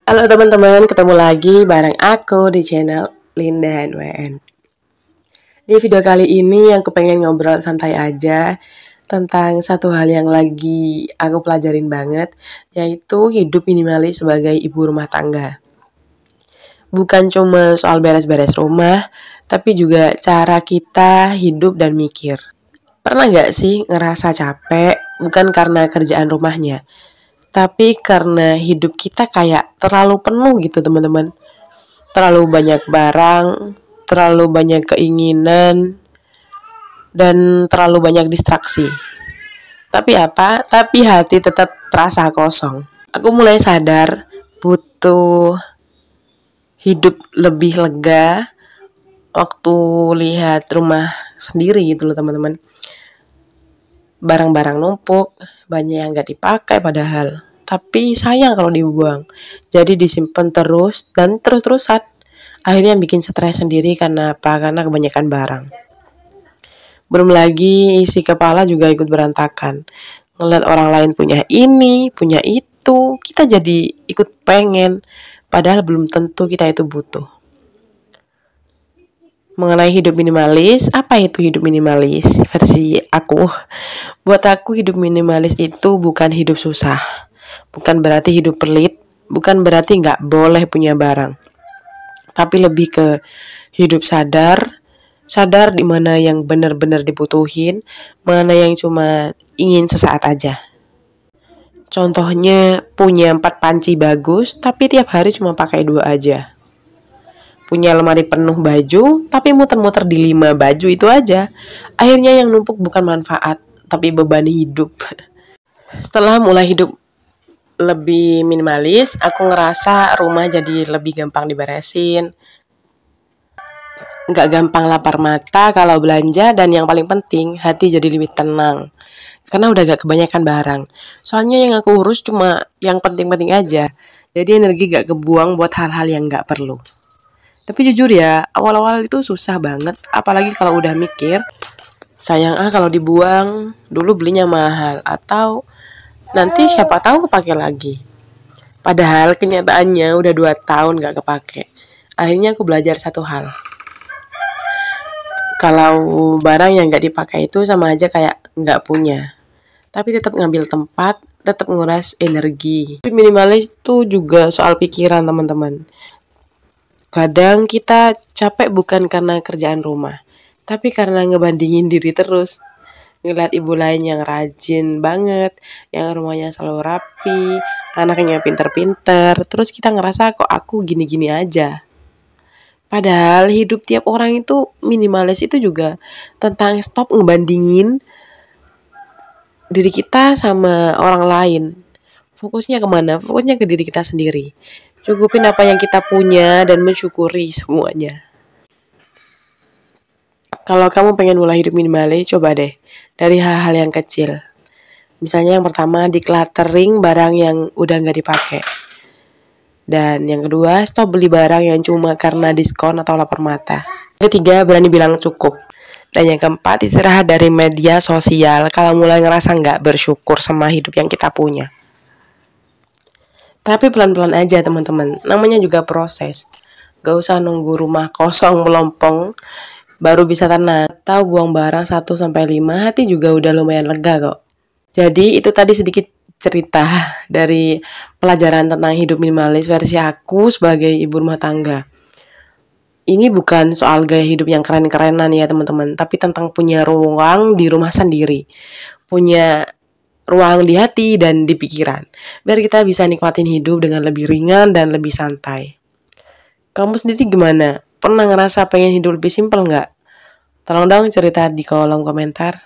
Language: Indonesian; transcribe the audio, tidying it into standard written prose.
Halo teman-teman, ketemu lagi bareng aku di channel Linda NWN. Di video kali ini aku pengen ngobrol santai aja tentang satu hal yang lagi aku pelajarin banget, yaitu hidup minimalis sebagai ibu rumah tangga. Bukan cuma soal beres-beres rumah, tapi juga cara kita hidup dan mikir. Pernah gak sih ngerasa capek, bukan karena kerjaan rumahnya, tapi karena hidup kita kayak terlalu penuh gitu teman-teman. Terlalu banyak barang, terlalu banyak keinginan, dan terlalu banyak distraksi. Tapi apa? Tapi hati tetap terasa kosong. Aku mulai sadar butuh hidup lebih lega waktu lihat rumah sendiri gitu loh teman-teman. Barang-barang numpuk, banyak yang gak dipakai padahal. Tapi sayang kalau dibuang. Jadi disimpan terus dan terus-terusan. Akhirnya bikin stres sendiri karena apa? Karena kebanyakan barang. Belum lagi isi kepala juga ikut berantakan. Ngeliat orang lain punya ini, punya itu, kita jadi ikut pengen. Padahal belum tentu kita itu butuh. Mengenai hidup minimalis, apa itu hidup minimalis? Versi aku. Buat aku hidup minimalis itu bukan hidup susah. Bukan berarti hidup pelit. Bukan berarti nggak boleh punya barang. Tapi lebih ke hidup sadar. Sadar di mana yang benar-benar dibutuhin. Mana yang cuma ingin sesaat aja. Contohnya punya 4 panci bagus, tapi tiap hari cuma pakai 2 aja. Punya lemari penuh baju, tapi muter-muter di 5 baju itu aja. Akhirnya yang numpuk bukan manfaat, tapi beban hidup. Setelah mulai hidup lebih minimalis, aku ngerasa rumah jadi lebih gampang diberesin. Nggak gampang lapar mata kalau belanja, dan yang paling penting, hati jadi lebih tenang. Karena udah gak kebanyakan barang. Soalnya yang aku urus cuma yang penting-penting aja. Jadi energi gak kebuang buat hal-hal yang gak perlu. Tapi jujur ya, awal-awal itu susah banget. Apalagi kalau udah mikir, sayang kalau dibuang, dulu belinya mahal. Atau nanti siapa tahu kepake lagi. Padahal kenyataannya udah 2 tahun gak kepake. Akhirnya aku belajar satu hal. Kalau barang yang gak dipakai itu sama aja kayak gak punya. Tapi tetap ngambil tempat, tetap nguras energi. Minimalis itu juga soal pikiran teman-teman. Kadang kita capek bukan karena kerjaan rumah, tapi karena ngebandingin diri terus. Ngeliat ibu lain yang rajin banget, yang rumahnya selalu rapi, anaknya pinter-pinter, terus kita ngerasa kok aku gini-gini aja. Padahal hidup tiap orang itu minimalis itu juga tentang stop ngebandingin diri kita sama orang lain. Fokusnya kemana? Fokusnya ke diri kita sendiri. Cukupin apa yang kita punya dan mensyukuri semuanya. Kalau kamu pengen mulai hidup minimalis, coba deh dari hal-hal yang kecil. Misalnya yang pertama, decluttering barang yang udah nggak dipakai. Dan yang kedua, stop beli barang yang cuma karena diskon atau lapar mata. Ketiga, berani bilang cukup. Dan yang keempat, istirahat dari media sosial kalau mulai ngerasa nggak bersyukur sama hidup yang kita punya. Tapi pelan-pelan aja teman-teman, namanya juga proses. Gak usah nunggu rumah kosong melompong baru bisa tenang. Atau buang barang 1-5, hati juga udah lumayan lega kok. Jadi itu tadi sedikit cerita dari pelajaran tentang hidup minimalis versi aku sebagai ibu rumah tangga. Ini bukan soal gaya hidup yang keren-kerenan ya teman-teman, tapi tentang punya ruang di rumah sendiri. Punya ruang di hati dan di pikiran. Biar kita bisa nikmatin hidup dengan lebih ringan dan lebih santai. Kamu sendiri gimana? Pernah ngerasa pengen hidup lebih simpel nggak? Tolong dong cerita di kolom komentar.